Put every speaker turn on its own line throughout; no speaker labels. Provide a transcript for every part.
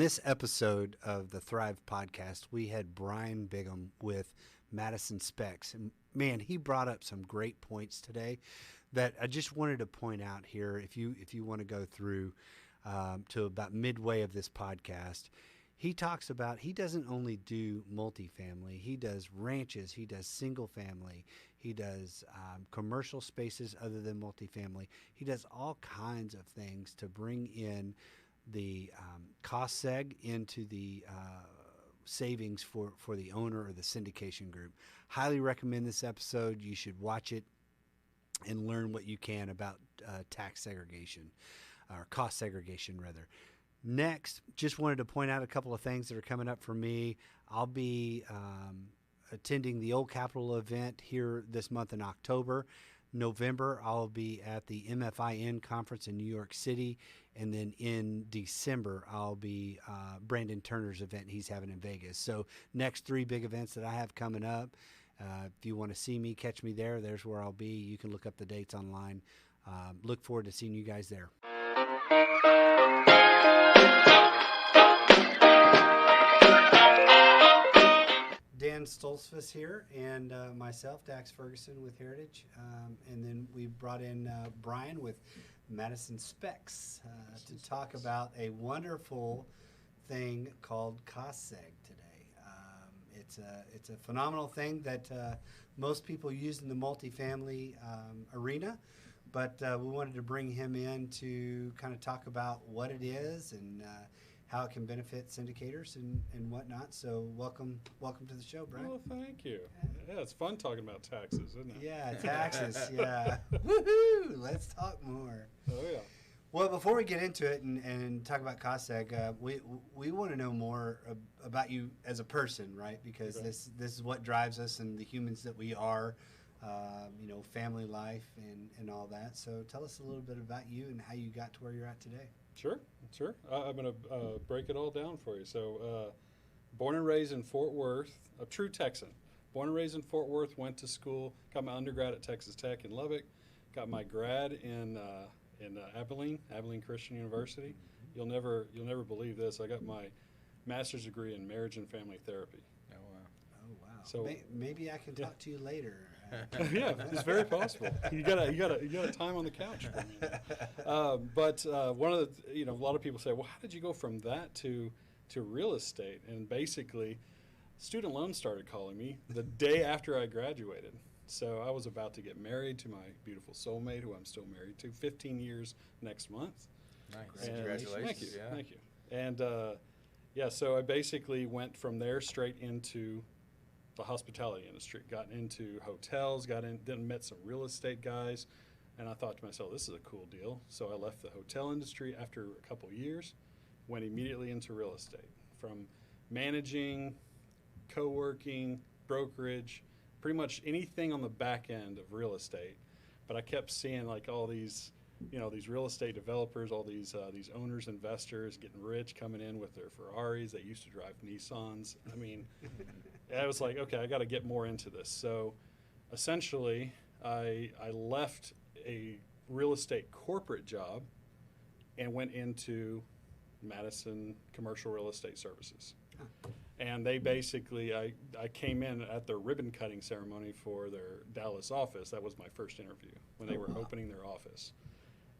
This episode of the Thrive podcast, we had Brian Bigham with Madison Specs. And man, he brought up some great points today that I just wanted to point out here. If you want to go through to about midway of this podcast, he talks about he doesn't only do multifamily, he does ranches, he does single family, he does commercial spaces other than multifamily. He does all kinds of things to bring in the cost seg into the savings for the owner or the syndication group. Highly recommend this episode. You should watch it and learn what you can about tax segregation, or cost segregation rather. Next, just wanted to point out a couple of things that are coming up for me. I'll be attending the Old Capitol event here this month in October. November, I'll be at the MFIN conference in New York City. And then in December, I'll be Brandon Turner's event he's having in Vegas. So next 3 big events that I have coming up. If you want to see me, catch me there. There's where I'll be. You can look up the dates online. Look forward to seeing you guys there. Dan Stolzfus here, and myself, Dax Ferguson with Heritage. And then we brought in Brian with Madison Specs to talk about a wonderful thing called cost seg today. It's a phenomenal thing that most people use in the multifamily arena, but we wanted to bring him in to kind of talk about what it is and how it can benefit syndicators and whatnot. So welcome to the show, Brian.
Well, thank you. Yeah, it's fun talking about taxes, isn't it?
Yeah, taxes. Yeah. Woohoo! Let's talk more.
Oh, yeah.
Well, before we get into it and talk about cost seg, we want to know more about you as a person, right? Because
Okay.
this is what drives us and the humans that we are, family life and all that. So tell us a little bit about you and how you got to where you're at today.
Sure. I'm going to break it all down for you. So, born and raised in Fort Worth, a true Texan. Born and raised in Fort Worth, went to school, got my undergrad at Texas Tech in Lubbock, got my grad in Abilene Christian University. You'll never believe this. I got my master's degree in marriage and family therapy.
Oh, wow.
Oh wow!
So
maybe I can talk to you later.
Yeah, it's very possible. You got a time on the couch for me. But one of the, a lot of people say, well, how did you go from that to real estate? And basically, student loans started calling me the day after I graduated. So I was about to get married to my beautiful soulmate, who I'm still married to, 15 years next month.
Nice.
And
Congratulations.
Thank you.
Yeah.
Thank you. And so I basically went from there straight into the hospitality industry, got into hotels, then met some real estate guys, and I thought to myself, this is a cool deal. So I left the hotel industry after a couple of years, went immediately into real estate, from managing, co-working, brokerage, pretty much anything on the back end of real estate. But I kept seeing like all these, these real estate developers, all these owners, investors getting rich, coming in with their Ferraris. They used to drive Nissans. I mean, I was like, okay, I got to get more into this. So essentially, I left a real estate corporate job and went into Madison Commercial Real Estate Services. And they basically, I came in at their ribbon cutting ceremony for their Dallas office. That was my first interview when they were opening their office.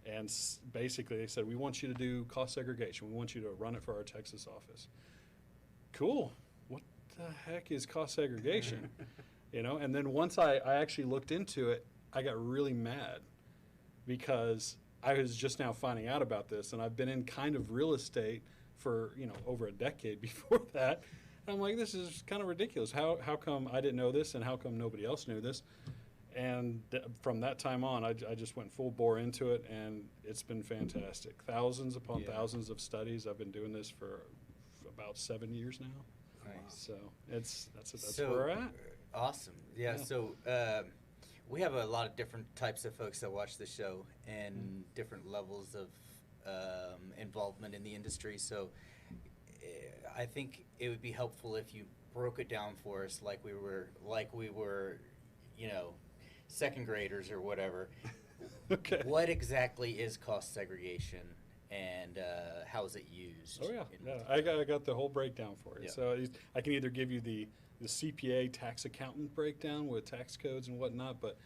And basically they said, we want you to do cost segregation. We want you to run it for our Texas office. Cool. What the heck is cost segregation? And then once I actually looked into it, I got really mad because I was just now finding out about this, and I've been in kind of real estate for, over a decade before that. And I'm like, this is kind of ridiculous. How come I didn't know this, and how come nobody else knew this? And from that time on, I just went full bore into it, and it's been fantastic. Thousands upon thousands of studies. I've been doing this for about 7 years now.
Nice.
So that's where we're at.
Awesome. Yeah. So we have a lot of different types of folks that watch the show and different levels of involvement in the industry. So I think it would be helpful if you broke it down for us like we were, second graders or whatever.
Okay.
What exactly is cost segregation, and how is it used?
Oh, yeah.
in
Yeah.
multifamily?
I got the whole breakdown for you.
Yeah.
So I can either give you the CPA tax accountant breakdown with tax codes and whatnot, but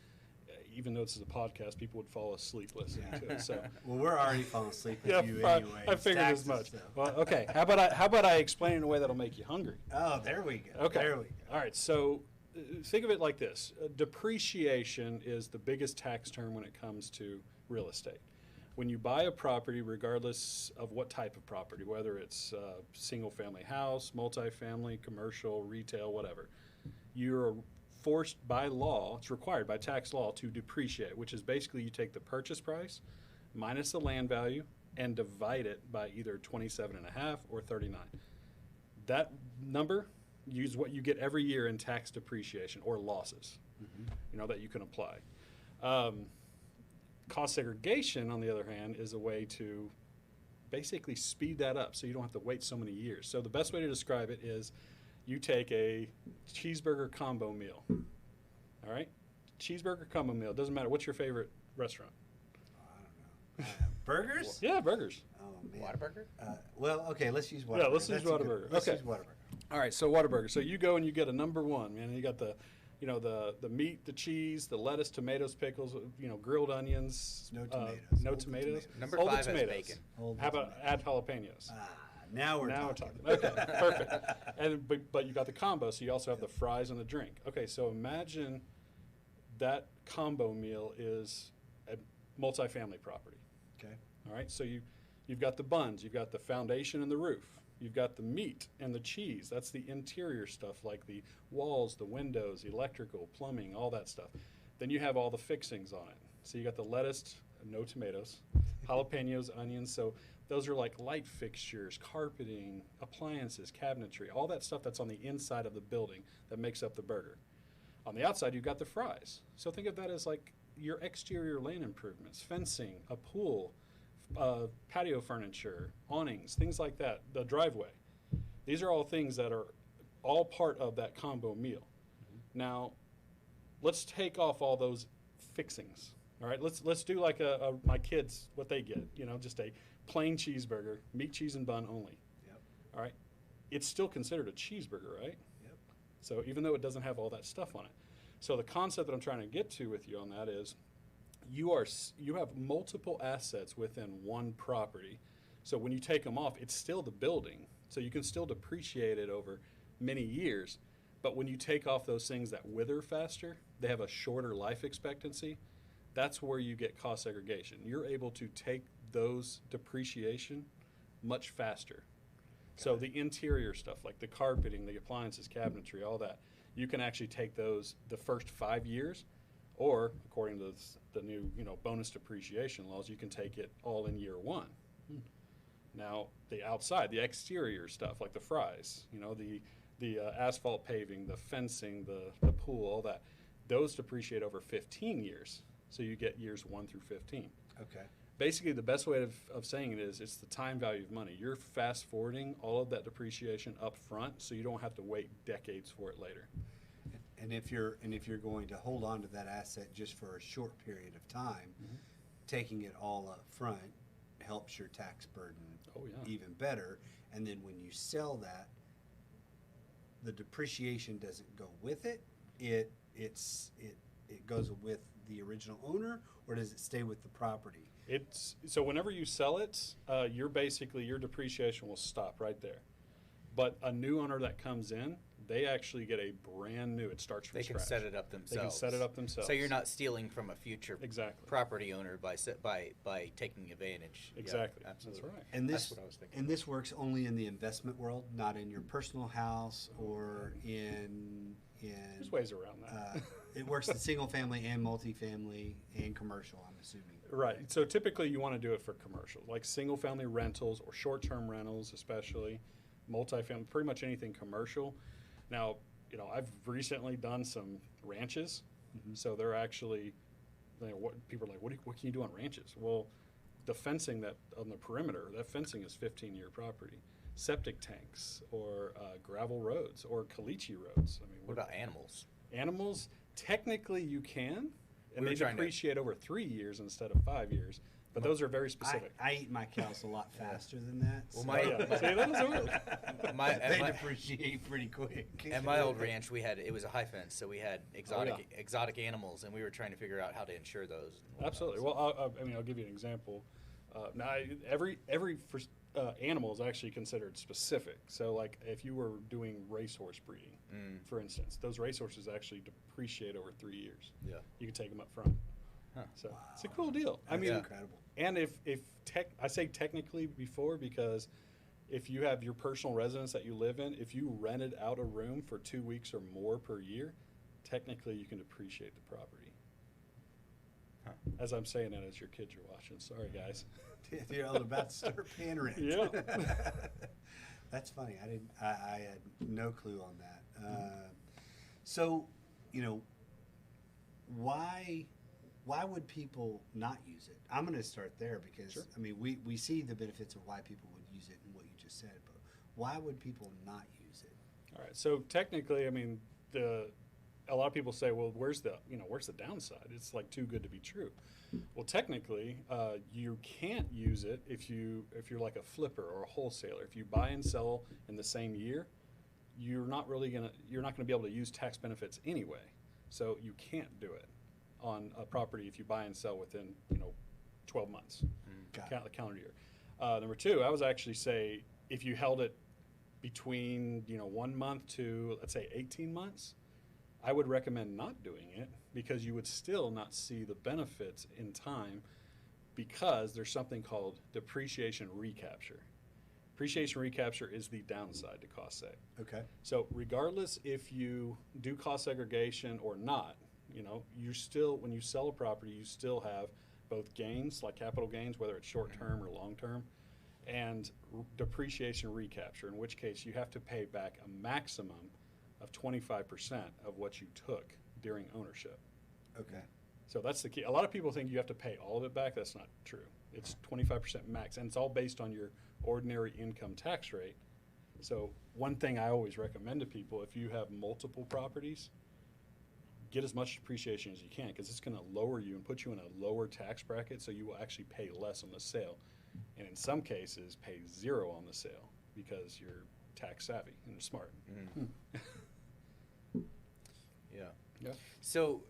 even though this is a podcast, people would fall asleep listening to it. So
Well, we're already falling asleep with
yeah,
you
I
anyway.
figured as much. Well, okay. How about I explain it in a way that'll make you hungry?
Oh, there we go.
Okay.
There we go.
All right. So think of it like this: depreciation is the biggest tax term when it comes to real estate. When you buy a property, regardless of what type of property, whether it's a single-family house, multifamily, commercial, retail, whatever, you're forced by law, it's required by tax law to depreciate, which is basically you take the purchase price minus the land value and divide it by either 27.5 or 39. That number is what you get every year in tax depreciation or losses, that you can apply. Cost segregation, on the other hand, is a way to basically speed that up so you don't have to wait so many years. So the best way to describe it is you take a cheeseburger combo meal. All right? Cheeseburger combo meal. Doesn't matter. What's your favorite restaurant?
I don't know. Burgers?
Yeah, burgers.
Oh, man.
Whataburger?
Well, okay, let's use Whataburger.
Yeah, let's use
That's a good-
Whataburger.
Let's
Okay.
use Whataburger.
All right, so Whataburger. So you go and you get a number one, man. You got the meat, the cheese, the lettuce, tomatoes, pickles, grilled onions.
No tomatoes.
No
Hold the
tomatoes.
tomatoes.
Number
Hold the
5 has
tomatoes.
bacon.
Hold the
How about
tomatoes.
add jalapenos?
Now we're
Now
talking.
we're talking. Okay, perfect. And but you got the combo, so you also have the fries and the drink. Okay, so imagine that combo meal is a multifamily property.
Okay.
All right, so you've got the buns, you've got the foundation and the roof, you've got the meat and the cheese. That's the interior stuff, like the walls, the windows, electrical, plumbing, all that stuff. Then you have all the fixings on it. So you got the lettuce, no tomatoes, jalapenos, onions. So those are like light fixtures, carpeting, appliances, cabinetry, all that stuff that's on the inside of the building that makes up the burger. On the outside, you've got the fries. So think of that as like your exterior lane improvements, fencing, a pool, patio furniture, awnings, things like that, the driveway. These are all things that are all part of that combo meal. Now, let's take off all those fixings. All right, let's do like my kids, what they get, just a plain cheeseburger, meat, cheese, and bun only.
Yep.
All right, it's still considered a cheeseburger, right?
Yep.
So even though it doesn't have all that stuff on it. So the concept that I'm trying to get to with you on that is you have multiple assets within one property. So when you take them off, it's still the building. So you can still depreciate it over many years. But when you take off those things that wither faster, they have a shorter life expectancy. That's where you get cost segregation. You're able to take those depreciation much faster. So the interior stuff, like the carpeting, the appliances, cabinetry, all that, you can actually take those the first 5 years, or according to the new bonus depreciation laws, you can take it all in year one. Now the outside, the exterior stuff, like the fries, the asphalt paving, the fencing, the pool, all that, those depreciate over 15 years. So you get years 1 through 15.
Okay.
Basically, the best way of saying it is it's the time value of money. You're fast forwarding all of that depreciation up front, so you don't have to wait decades for it later.
And if you're going to hold on to that asset just for a short period of time, taking it all up front helps your tax burden even better. And then when you sell that, the depreciation doesn't go with it. It goes with the original owner, or does it stay with the property?
So whenever you sell it, your depreciation will stop right there. But a new owner that comes in, they actually get a brand new. It starts from
They
scratch.
can set it up themselves.
They can set it up themselves.
So you're not stealing from a future
Exactly.
property owner by taking advantage.
Exactly.
Yeah, absolutely.
That's right.
And
That's what I was thinking.
And this works only in the investment world, not in your personal house or in.
There's ways around that.
It works in single family and multifamily and commercial, I'm assuming.
Right. So typically you want to do it for commercial, like single family rentals or short-term rentals, especially multifamily, pretty much anything commercial. Now, I've recently done some ranches. So they're actually, what people are like, what can you do on ranches? Well, the fencing that on the perimeter, that fencing is 15-year property. Septic tanks or gravel roads or caliche roads. I mean,
What about animals?
Animals, technically you can, and
We were
they
trying to-
depreciate over 3 years instead of 5 years. But those are very specific.
I eat my cows a lot faster than that.
Well,
so-
my-
See, that doesn't work.
they depreciate pretty quick.
At my old ranch, it was a high fence, so we had exotic animals, and we were trying to figure out how to insure those. and whatnot.
Absolutely. Well, I'll give you an example. Now, every animal is actually considered specific. So, like, if you were doing racehorse breeding, for instance, those racehorses actually depreciate over 3 years.
Yeah.
You can take them up front.
Huh.
So it's a cool deal. I
That's
mean,
incredible.
and I say technically before because if you have your personal residence that you live in, if you rented out a room for 2 weeks or more per year, technically you can depreciate the property.
Huh.
As I'm saying that as your kids are watching. Sorry, guys.
You're all about to start paying rent.
Yeah.
That's funny. I had no clue on that. So, why would people not use it? I'm going to start there because,
Sure.
I mean, we see the benefits of why people would use it and what you just said, but why would people not use it?
All right. So technically, I mean, a lot of people say, well, where's the downside? It's like too good to be true. Well, technically, you can't use it if you're like a flipper or a wholesaler. If you buy and sell in the same year, you're not gonna be able to use tax benefits anyway. So you can't do it on a property if you buy and sell within 12 months,
Got
the calendar year. Number two, I was actually say if you held it between 1 month to let's say 18 months, I would recommend not doing it because you would still not see the benefits in time because there's something called depreciation recapture. Depreciation recapture is the downside to cost seg.
Okay.
So regardless if you do cost segregation or not, you still, when you sell a property, you still have both gains, like capital gains, whether it's short-term or long-term, and depreciation recapture, in which case you have to pay back a maximum of 25% of what you took during ownership.
Okay.
So that's the key. A lot of people think you have to pay all of it back. That's not true. It's 25% max, and it's all based on your ordinary income tax rate. So one thing I always recommend to people, if you have multiple properties, get as much depreciation as you can because it's going to lower you and put you in a lower tax bracket, so you will actually pay less on the sale. And in some cases, pay zero on the sale because you're tax savvy and smart.
Yeah.
Yeah.
So,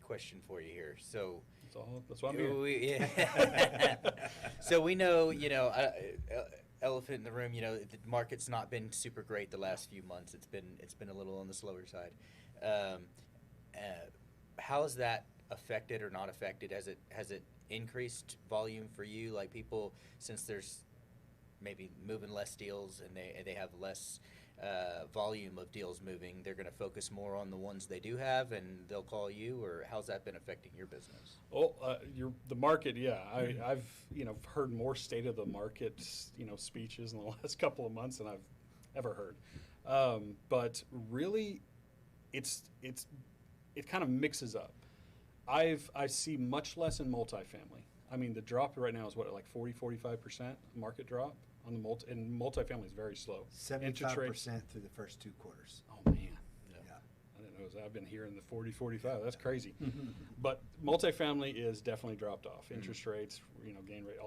question for you here. So,
That's what I'm here.
So we know, elephant in the room. The market's not been super great the last few months. It's been a little on the slower side. How has that affected or not affected? Has it increased volume for you? Like people, since there's maybe moving less deals and they have less volume of deals moving, they're going to focus more on the ones they do have, and they'll call you. Or how's that been affecting your business?
Well, the market, yeah. I've heard more state of the market speeches in the last couple of months than I've ever heard. But really, it kind of mixes up. I see much less in multifamily. I mean, the drop right now is what, like 45% market drop on the and multifamily is very slow.
75% through the first 2 quarters.
Oh man.
Yeah.
I didn't know. I've been hearing the 40, 45. That's crazy. But multifamily is definitely dropped off. Interest rates, gain rate,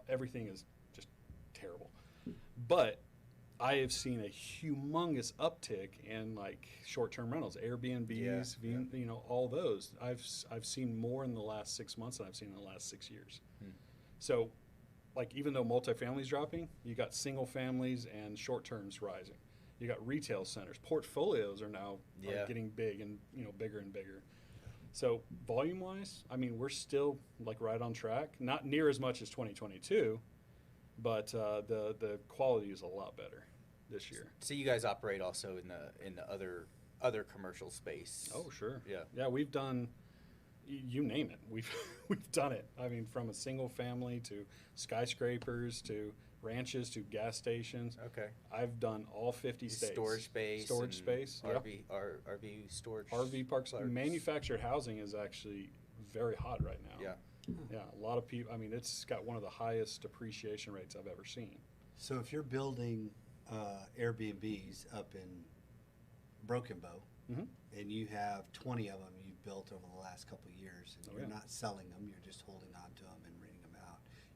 everything is just terrible. But I have seen a humongous uptick in like short-term rentals, Airbnbs, all those. I've seen more in the last 6 months than I've seen in the last 6 years. So, like, even though multifamily is dropping, you got single families and short-terms rising. You got retail centers. Portfolios are now getting big and bigger and bigger. So volume-wise, I mean, we're still like right on track. Not near as much as 2022, but the quality is a lot better this year.
So you guys operate also in the other commercial space.
Oh, sure.
Yeah.
We've done, you name it. We've done it. I mean, from a single family to skyscrapers to ranches to gas stations.
Okay.
I've done all 50 states.
Storage space.
RV
storage.
RV parks.
Parks.
Manufactured housing is actually very hot right now.
Yeah.
Yeah, a lot of people. I mean, it's got one of the highest depreciation rates I've ever seen.
So if you're building Airbnbs up in Broken Bow, and you have 20 of them you've built over the last couple of years, and you're not selling them, you're just holding on to them and renting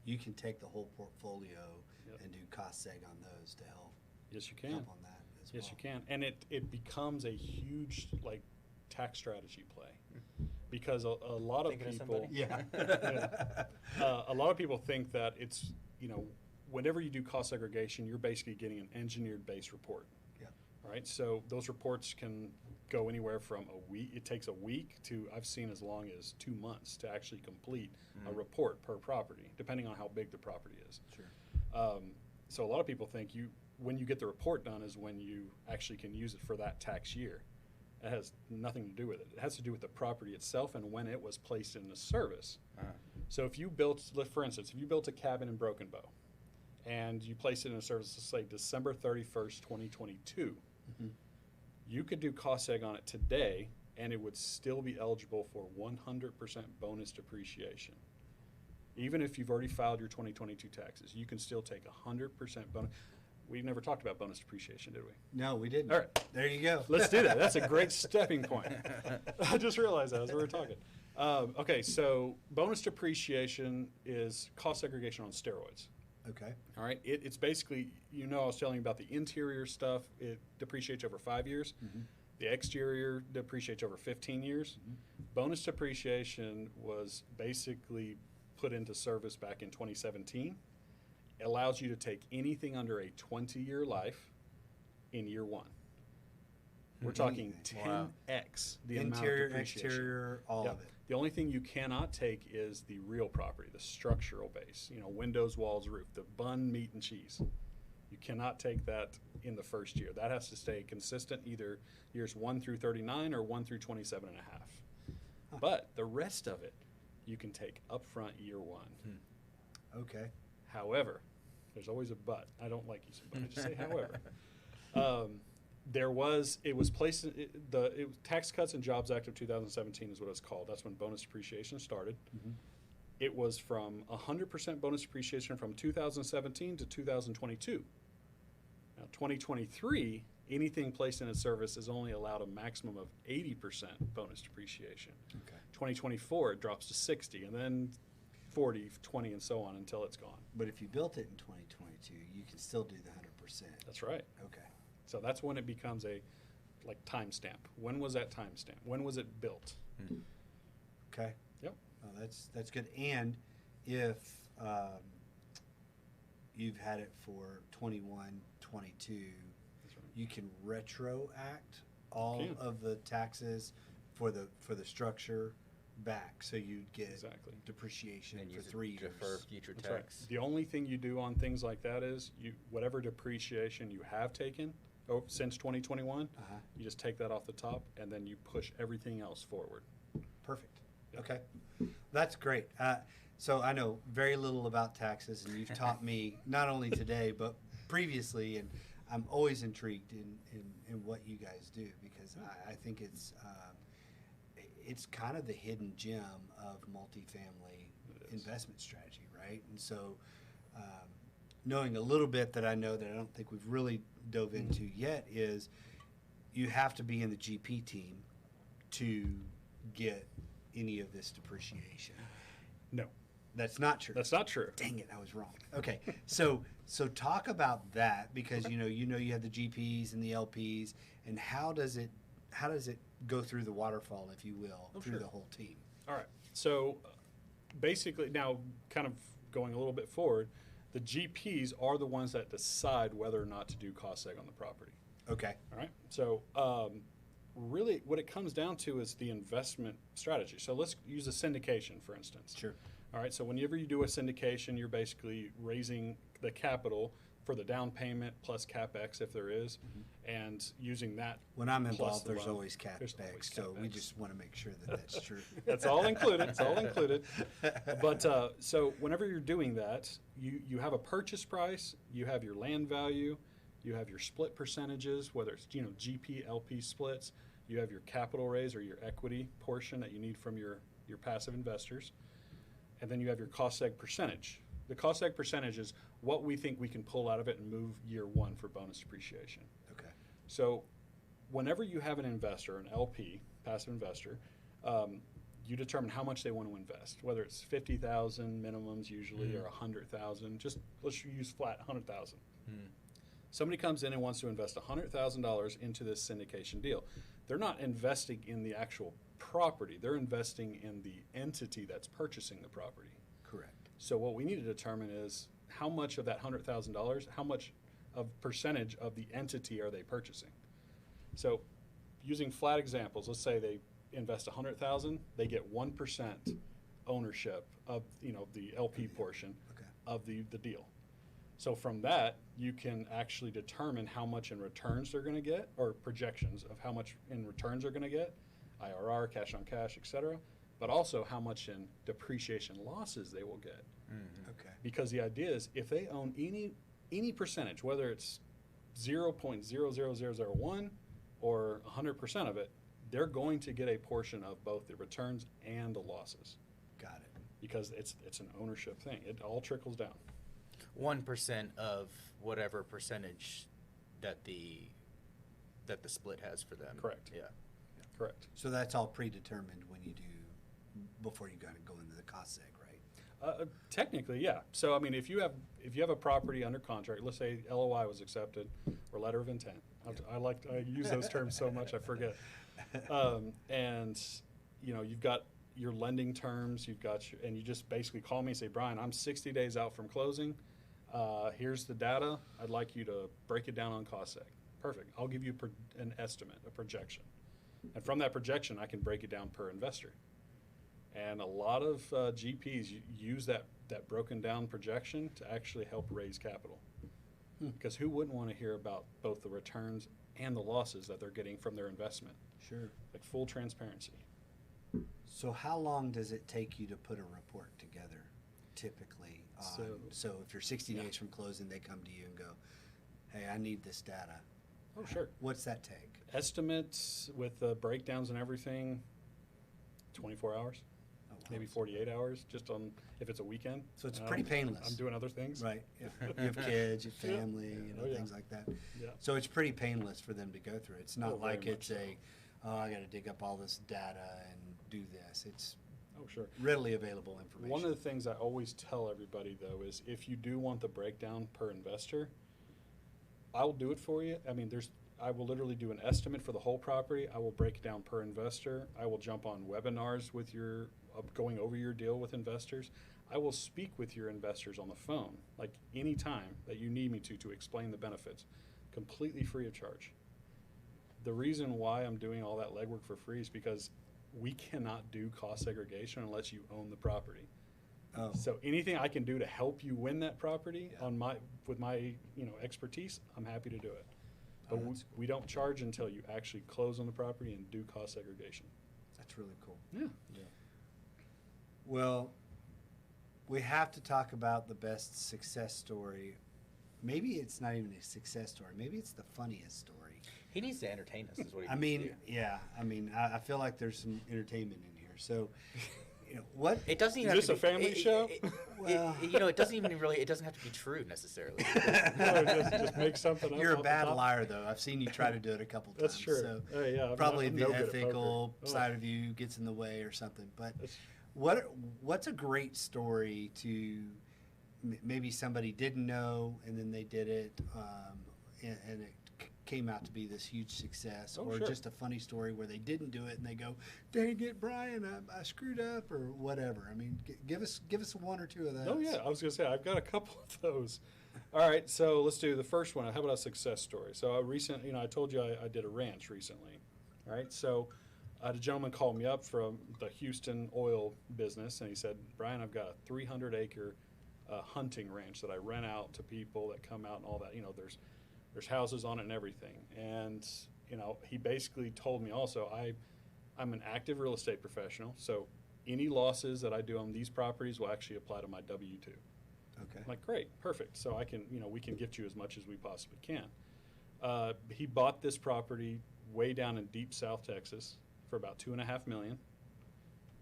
you can take the whole portfolio
Yep.
and do cost seg on those to help
Yes, you can.
help on that as
Yes,
well.
you can. And it becomes a huge, like, tax strategy play. Because a lot of
Thinking of
people,
somebody?
Yeah.
a lot of people think that it's, whenever you do cost segregation, you're basically getting an engineered base report.
Yeah.
All right. So those reports can go anywhere from a week. It takes a week to, I've seen as long as 2 months to actually complete a report per property, depending on how big the property is.
Sure.
So a lot of people think when you get the report done is when you actually can use it for that tax year. It has nothing to do with it. It has to do with the property itself and when it was placed into service. So if you built, for instance, if you built a cabin in Broken Bow and you placed it in service, let's say December 31st, 2022, you could do cost seg on it today and it would still be eligible for 100% bonus depreciation. Even if you've already filed your 2022 taxes, you can still take 100% bonus. We never talked about bonus depreciation, did we?
No, we didn't.
All right.
There you go.
Let's do that. That's a great stepping point. I just realized that as we were talking. Okay, so bonus depreciation is cost segregation on steroids.
Okay.
All right, it's basically, I was telling you about the interior stuff. It depreciates over 5 years. The exterior depreciates over 15 years. Bonus depreciation was basically put into service back in 2017. It allows you to take anything under a 20-year life in year one. We're talking 10x the amount of
Interior,
depreciation.
exterior, all
Yep.
of it.
The only thing you cannot take is the real property, the structural base, windows, walls, roof, the bun, meat, and cheese. You cannot take that in the first year. That has to stay consistent either years 1 through 39 or 1 through 27 and a half. But the rest of it, you can take upfront year one.
Okay.
However, there's always a but. I don't like using but. I just say however. It was placed, Tax Cuts and Jobs Act of 2017 is what it's called. That's when bonus depreciation started. It was from 100% bonus depreciation from 2017 to 2022. Now, 2023, anything placed in its service is only allowed a maximum of 80% bonus depreciation.
Okay.
2024, it drops to 60, and then 40, 20, and so on until it's gone.
But if you built it in 2022, you can still do the 100%.
That's right.
Okay.
So that's when it becomes a timestamp. When was that timestamp? When was it built?
Okay.
Yep.
Oh, that's good. And if you've had it for 21, 22,
That's right.
you can retroact all
can.
of the taxes for the structure back, so you'd get
Exactly.
depreciation
And
for
use it
3
to
years.
defer future
That's right.
tax.
The only thing you do on things like that is whatever depreciation you have taken since 2021,
Uh-huh.
you just take that off the top and then you push everything else forward.
Perfect.
Yep.
Okay. That's great. So I know very little about taxes, and you've taught me not only today but previously, and I'm always intrigued in what you guys do, because I think it's kind of the hidden gem of multifamily investment strategy, right? And so knowing a little bit that I know that I don't think we've really dove into yet is you have to be in the GP team to get any of this depreciation.
No,
That's not true.
that's not true.
Dang it, I was wrong. Okay, so talk about that, because you have the GPs and the LPs, and how does it go through the waterfall, if you will, through
sure.
the whole team?
All right. So basically, now kind of going a little bit forward, the GPs are the ones that decide whether or not to do cost seg on the property.
Okay.
All right. So really what it comes down to is the investment strategy. So let's use a syndication, for instance.
Sure.
All right. So whenever you do a syndication, you're basically raising the capital for the down payment plus CapEx, if there is, and using that.
When I'm
plus
involved,
the
there's
loan.
always
There's
CapEx,
always
so we
CapEx.
just want to make sure that that's true.
That's all included. It's all included. But so whenever you're doing that, you have a purchase price, you have your land value, you have your split percentages, whether it's GP, LP splits, you have your capital raise or your equity portion that you need from your passive investors, and then you have your cost seg percentage. The cost seg percentage is what we think we can pull out of it and move year one for bonus depreciation.
Okay.
So whenever you have an investor, an LP, passive investor, you determine how much they want to invest, whether it's 50,000 minimums usually or 100,000. Just let's use flat 100,000. Somebody comes in and wants to invest $100,000 into this syndication deal. They're not investing in the actual property. They're investing in the entity that's purchasing the property.
Correct.
So what we need to determine is how much of that $100,000, how much of percentage of the entity are they purchasing? So using flat examples, let's say they invest $100,000, they get 1% ownership of the LP portion of the deal. So from that, you can actually determine how much in returns they're going to get, or projections of how much in returns they're going to get, IRR, cash on cash, et cetera, but also how much in depreciation losses they will get.
Okay.
Because the idea is if they own any percentage, whether it's 0.00001 or 100% of it, they're going to get a portion of both the returns and the losses.
Got it.
Because it's an ownership thing. It all trickles down.
1% of whatever percentage that the split has for them.
Correct.
Yeah.
Correct.
So that's all predetermined when you do, before you got to go into the cost seg, right?
Technically, yeah. So I mean, if you have a property under contract, let's say LOI was accepted or letter of intent. I use those terms so much I forget. And you've got your lending terms. And you just basically call me and say, Brian, I'm 60 days out from closing. Here's the data. I'd like you to break it down on cost seg. Perfect. I'll give you an estimate, a projection. And from that projection, I can break it down per investor. And a lot of GPs use that broken down projection to actually help raise capital. Because who wouldn't want to hear about both the returns and the losses that they're getting from their investment?
Sure.
Like full transparency.
So how long does it take you to put a report together, typically? So if you're 60 days from closing, they come to you and go, hey, I need this data.
Oh, sure.
What's that take?
Estimates with the breakdowns and everything, 24 hours,
Oh, wow.
maybe 48 hours, just on if it's a weekend.
So it's pretty painless.
I'm doing other things.
Right. You have kids, you have family, things like that.
Yeah.
So it's pretty painless for them to go through. It's not like
very
it's
much
I got to dig up all this data and do this. It's
Oh, sure.
readily available information.
One of the things I always tell everybody, though, is if you do want the breakdown per investor, I will do it for you. I mean, I will literally do an estimate for the whole property. I will break it down per investor. I will jump on webinars with going over your deal with investors. I will speak with your investors on the phone, like any time that you need me to explain the benefits, completely free of charge. The reason why I'm doing all that legwork for free is because we cannot do cost segregation unless you own the property.
Oh.
So anything I can do to help you win that property with my expertise, I'm happy to do it. But we don't charge until you actually close on the property and do cost segregation.
That's really cool.
Yeah.
Well, we have to talk about the best success story. Maybe it's not even a success story. Maybe it's the funniest story.
He needs to entertain us, is what he
I
needs to
mean,
do.
yeah. I mean, I feel like there's some entertainment in here. So, what?
It doesn't even
Is this
have to
a family show?
Well,
it doesn't even it doesn't have to be true necessarily.
No, just make something up.
You're a
off the
bad
top.
liar, though. I've seen you try to do it a couple times.
That's true.
So
Yeah,
probably
I'm
the
no good at
ethical
poker.
side of you gets in the way or something. But
That's-
what's a great story to maybe somebody didn't know and then they did it and it came out to be this huge success,
Oh,
or
sure.
just a funny story where they didn't do it and they go, dang it, Brian, I screwed up, or whatever. I mean, give us one or two of those.
Oh yeah, I was gonna say I've got a couple of those. All right, so let's do the first one. How about a success story? So I told you I did a ranch recently. All right, so I had a gentleman call me up from the Houston oil business, and he said, Brian, I've got a 300-acre hunting ranch that I rent out to people that come out and all that. There's houses on it and everything. And he basically told me also I'm an active real estate professional, so any losses that I do on these properties will actually apply to my W-2.
Okay.
I'm like, great, perfect. So I can, we can gift you as much as we possibly can. He bought this property way down in deep South Texas for about $2.5 million.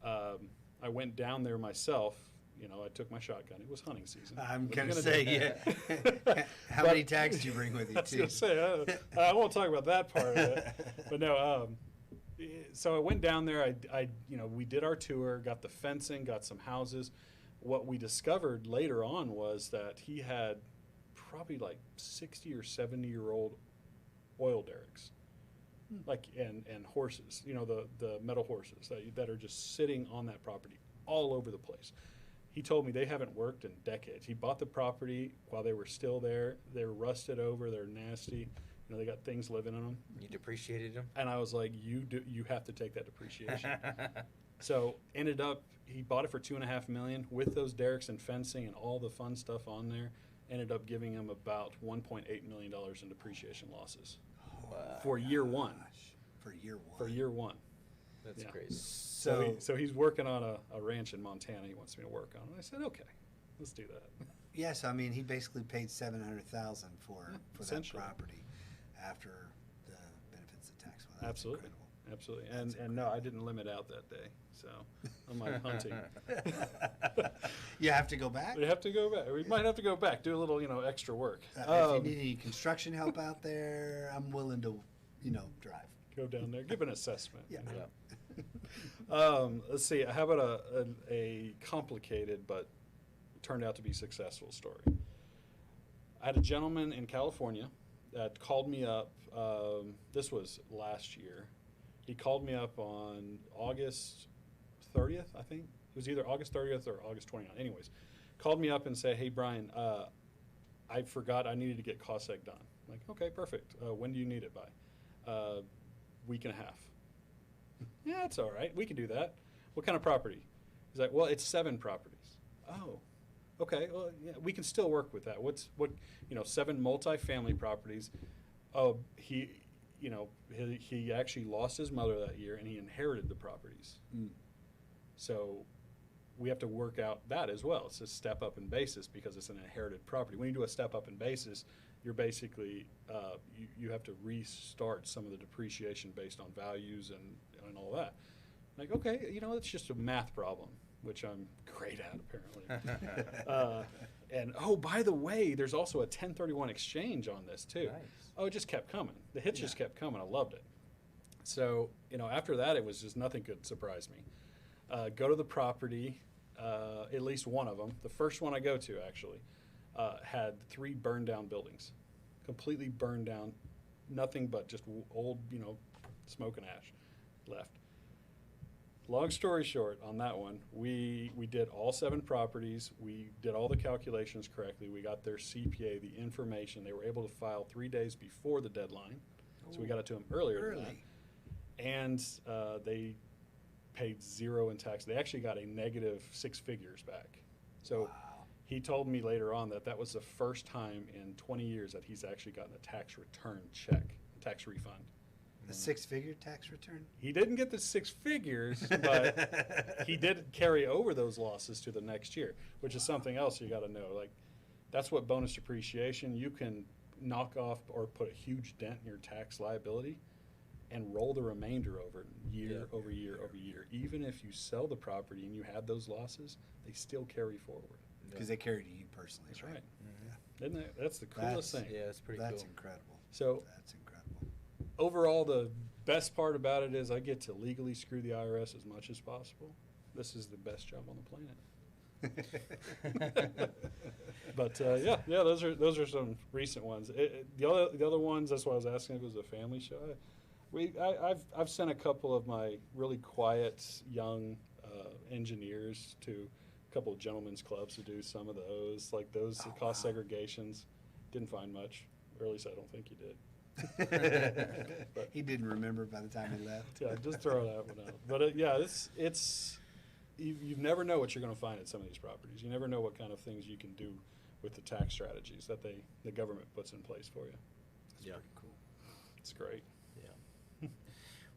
I went down there myself. I took my shotgun. It was hunting season.
I'm
What are
going
you
to
gonna
say,
do?
yeah. How many tags did you bring with you,
I was
too?
going to say, I won't talk about that part of it. But no, So I went down there. We did our tour, got the fencing, got some houses. What we discovered later on was that he had probably like 60 or 70-year-old oil derricks, and horses. The metal horses that are just sitting on that property all over the place. He told me they haven't worked in decades. He bought the property while they were still there. They're rusted over. They're nasty. They got things living in them.
You depreciated them?
And I was like, you have to take that depreciation. So ended up, he bought it for $2.5 million with those derricks and fencing and all the fun stuff on there. Ended up giving him about $1.8 million in depreciation losses for year one. For year one.
That's crazy.
So he's working on a ranch in Montana he wants me to work on. And I said, okay, let's do that.
Yes, I mean, he basically paid $700,000 for that property after the benefits of tax. Well,
Absolutely. And no, I didn't limit out that day. So I'm like hunting.
You have to go back?
We have to go back. We might have to go back, do a little, extra work.
If you need any construction help out there, I'm willing to, drive.
Go down there, give an assessment.
Yeah.
Let's see. How about a complicated but turned out to be successful story? I had a gentleman in California that called me up. This was last year. He called me up on August 30th, I think. It was either August 30th or August 29th. Anyways, called me up and said, hey, Brian, I forgot I needed to get COSEC done. I'm like, okay, perfect. When do you need it by? Week and a half. Yeah, it's all right. We can do that. What kind of property? He's like, well, it's 7 properties. Oh, okay. Well, yeah, we can still work with that. 7 multifamily properties. Oh, he actually lost his mother that year, and he inherited the properties. So we have to work out that as well. It's a step up in basis because it's an inherited property. When you do a step up in basis, you're basically you have to restart some of the depreciation based on values and all that. Like, okay, it's just a math problem, which I'm great at apparently. And by the way, there's also a 1031 exchange on this too.
Nice.
Oh, it just kept coming. The hits just kept coming. I loved it. So, after that, it was just nothing could surprise me. Go to the property, at least one of them. The first one I go to actually had 3 burned down buildings, completely burned down, nothing but just old, smoke and ash left. Long story short, on that one, we did all 7 properties. We did all the calculations correctly. We got their CPA, the information. They were able to file 3 days before the deadline, so we got it to them earlier than that. And they paid 0 in tax. They actually got a negative 6 figures back. So he told me later on that was the first time in 20 years that he's actually gotten a tax return check, tax refund.
A 6-figure tax return?
He didn't get the 6 figures, but he did carry over those losses to the next year, which is something else you got to know. Like, that's what bonus depreciation, you can knock off or put a huge dent in your tax liability and roll the remainder over year over year over year. Even if you sell the property and you had those losses, they still carry forward.
Because they carry to you personally.
That's right.
Mm-hmm.
Isn't that, that's the coolest thing.
Yeah, it's pretty cool.
That's incredible.
So
that's incredible.
Overall, the best part about it is I get to legally screw the IRS as much as possible. This is the best job on the planet. But those are some recent ones. The other ones, that's why I was asking if it was a family show. I've sent a couple of my really quiet young engineers to a couple of gentlemen's clubs to do some of those, like those cost segregations. Didn't find much, or at least I don't think you did.
But he didn't remember by the time he left.
Yeah, just throw that one out. But it's you never know what you're going to find at some of these properties. You never know what kind of things you can do with the tax strategies that the government puts in place for you.
That's pretty cool.
It's great.
Yeah.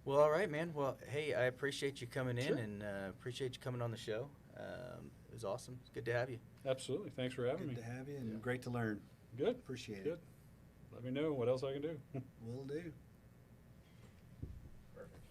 Well, all right, man. Well, hey, I appreciate you coming in and appreciate you coming on the show. It was awesome. It's good to have you.
Absolutely. Thanks for having me.
Good to have you and great to learn.
Good.
Appreciate
it. Let me know what else I can do.
Will do.
Perfect.